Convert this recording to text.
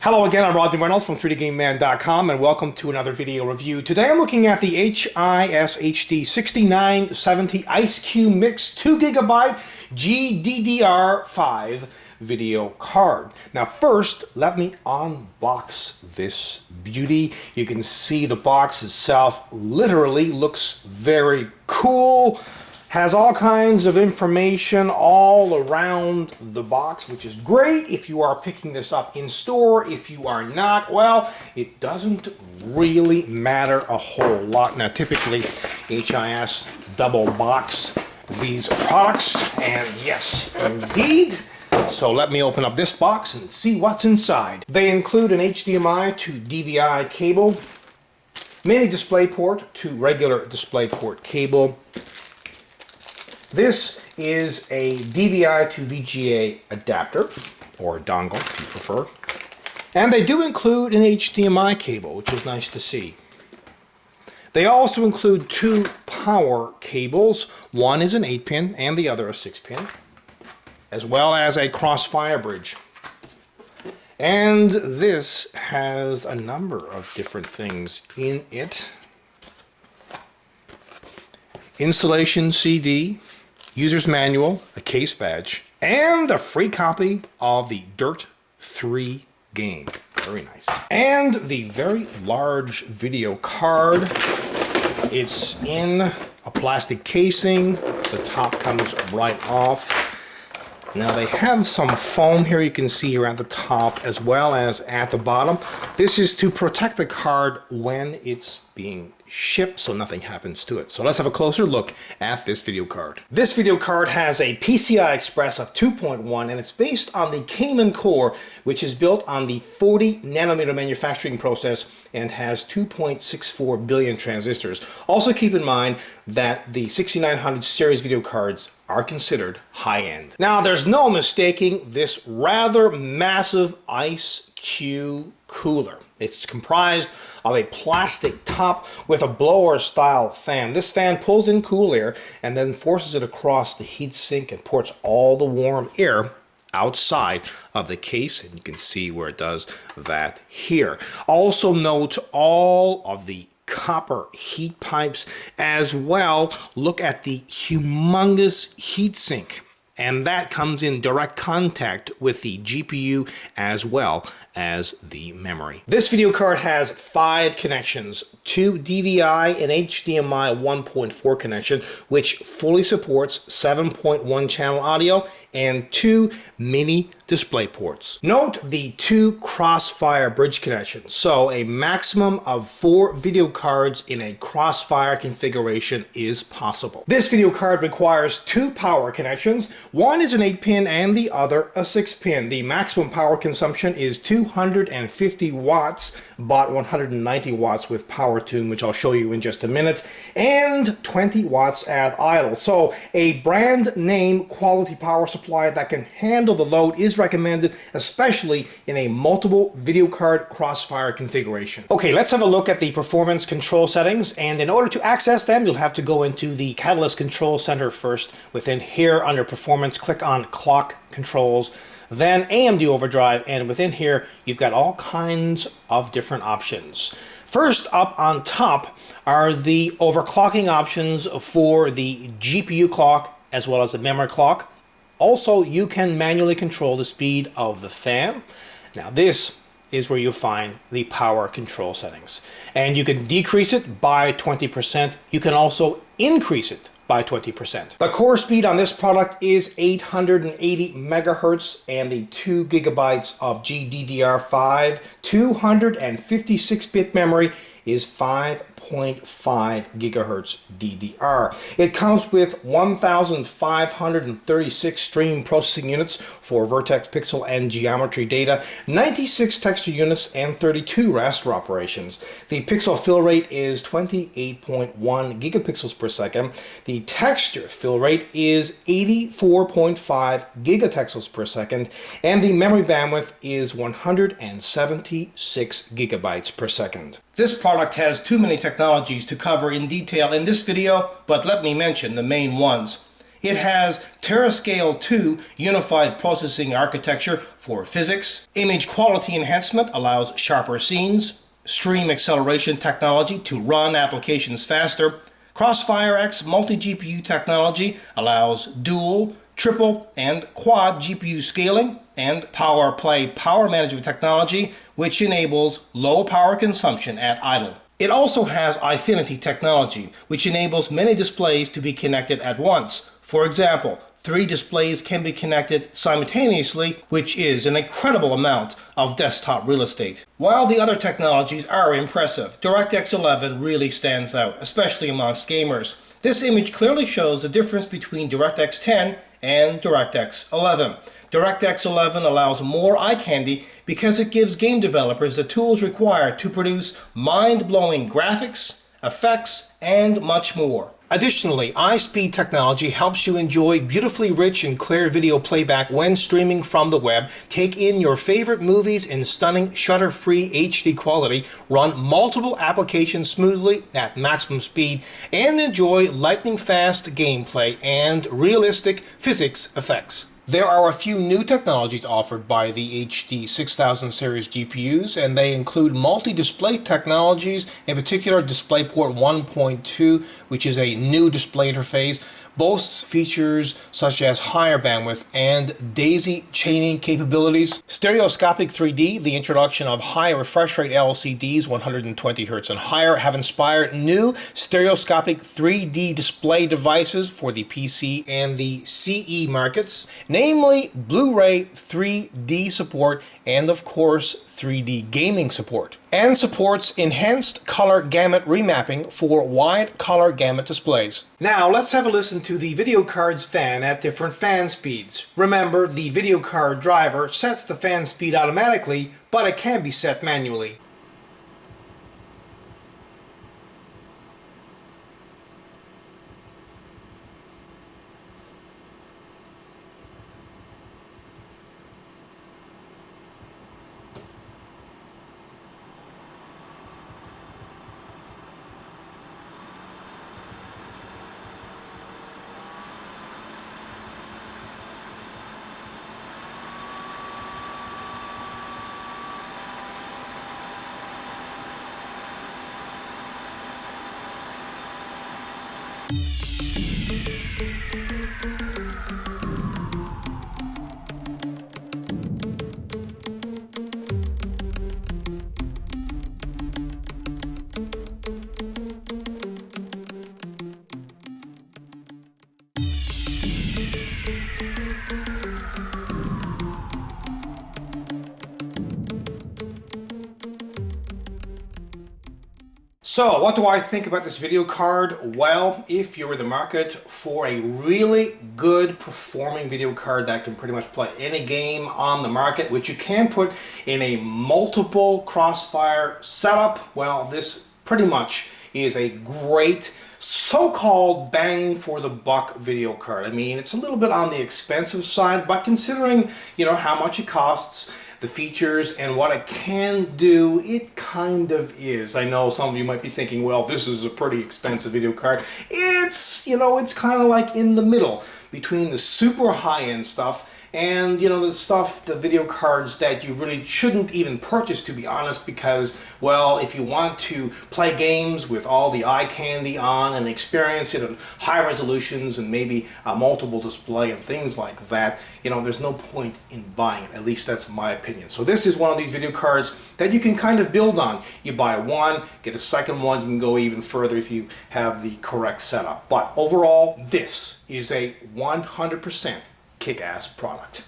Hello again, I'm Rodney Reynolds from 3dgameman.com and welcome to another video review. Today I'm looking at the HISHD 6970 IceQ Mix 2GB GDDR5 video card. Now first, let me unbox this beauty. You can see the box itself literally looks very cool. Has all kinds of information all around the box, which is great if you are picking this up in store. If you are not, well, it doesn't really matter a whole lot. Now, typically, HIS double box these products, and yes, indeed. So let me open up this box and see what's inside. They include an HDMI to DVI cable, mini DisplayPort to regular DisplayPort cable. This is a DVI to VGA adapter, or a dongle if you prefer. And they do include an HDMI cable, which is nice to see. They also include two power cables. One is an 8-pin and the other a 6-pin, as well as a crossfire bridge. And this has a number of different things in it. Installation CD, user's manual, a case badge, and a free copy of the Dirt 3 game. Very nice. And the very large video card. It's in a plastic casing. The top comes right off. Now they have some foam here, you can see here at the top as well as at the bottom. This is to protect the card when it's being shipped so nothing happens to it. So let's have a closer look at this video card. This video card has a PCI Express of 2.1 and it's based on the Cayman core, which is built on the 40 nanometer manufacturing process and has 2.64 billion transistors. Also keep in mind that the 6900 series video cards are considered high-end. Now there's no mistaking this rather massive IceQ cooler. It's comprised of a plastic top with a blower style fan. This fan pulls in cool air and then forces it across the heatsink and ports all the warm air outside of the case, and you can see where it does that here. Also note all of the copper heat pipes as well. Look at the humongous heatsink, and that comes in direct contact with the GPU as well as the memory. This video card has 5 connections, 2 DVI and HDMI 1.4 connection, which fully supports 7.1 channel audio, and 2 mini display ports. Note the 2 crossfire bridge connections, so a maximum of 4 video cards in a crossfire configuration is possible. This video card requires 2 power connections. One is an 8-pin and the other a 6-pin. The maximum power consumption is 250 watts, but 190 watts with power tune, which I'll show you in just a minute, and 20 watts at idle. So a brand name quality power supply that can handle the load is recommended, especially in a multiple video card crossfire configuration. Okay, let's have a look at the performance control settings, and in order to access them, you'll have to go into the Catalyst Control Center first. Within here, under Performance, click on Clock Controls, then AMD Overdrive, and within here, you've got all kinds of different options. First up on top are the overclocking options for the GPU clock as well as the memory clock. Also, you can manually control the speed of the fan. Now this is where you'll find the power control settings. And you can decrease it by 20%. You can also increase it by 20%. The core speed on this product is 880 megahertz, and the 2 gigabytes of GDDR5 256-bit memory is 5.5 gigahertz DDR. It comes with 1,536 stream processing units for vertex, pixel, and geometry data, 96 texture units, and 32 raster operations. The pixel fill rate is 28.1 gigapixels per second. The texture fill rate is 84.5 gigatexels per second, and the memory bandwidth is 176 gigabytes per second. This product has too many technologies to cover in detail in this video, but let me mention the main ones. It has Terascale 2 unified processing architecture for physics. Image quality enhancement allows sharper scenes. Stream acceleration technology to run applications faster. Crossfire X multi-GPU technology allows dual, triple, and quad GPU scaling. And Power Play power management technology, which enables low power consumption at idle. It also has Eyefinity technology, which enables many displays to be connected at once. For example, 3 displays can be connected simultaneously, which is an incredible amount of desktop real estate. While the other technologies are impressive, DirectX 11 really stands out, especially amongst gamers. This image clearly shows the difference between DirectX 10 and DirectX 11. DirectX 11 allows more eye candy because it gives game developers the tools required to produce mind-blowing graphics, effects, and much more. Additionally, iSpeed technology helps you enjoy beautifully rich and clear video playback when streaming from the web, take in your favorite movies in stunning shutter-free HD quality, run multiple applications smoothly at maximum speed, and enjoy lightning-fast gameplay and realistic physics effects. There are a few new technologies offered by the HD 6000 series GPUs, and they include multi-display technologies, in particular DisplayPort 1.2, which is a new display interface, boasts features such as higher bandwidth and daisy chaining capabilities. Stereoscopic 3D, the introduction of high refresh rate LCDs 120 Hz and higher, have inspired new stereoscopic 3D display devices for the PC and the CE markets, namely Blu-ray 3D support and of course 3D gaming support, and supports enhanced color gamut remapping for wide color gamut displays. Now let's have a listen to the video card's fan at different fan speeds. Remember, the video card driver sets the fan speed automatically, but it can be set manually. So, what do I think about this video card? Well, if you're in the market for a really good performing video card that can pretty much play any game on the market, which you can put in a multiple crossfire setup, well, this pretty much is a great so-called bang for the buck video card. I mean, it's a little bit on the expensive side, but considering, how much it costs, the features, and what it can do, it kind of is. I know some of you might be thinking, well, this is a pretty expensive video card. It's, it's kind of like in the middle between the super high-end stuff and, the video cards that you really shouldn't even purchase, to be honest, because, well, if you want to play games with all the eye candy on and experience it at high resolutions and maybe a multiple display and things like that, there's no point in buying it. At least that's my opinion. So this is one of these video cards that you can kind of build on. You buy one, get a second one, you can go even further if you have the correct setup. But overall, this is a 100% kick-ass product.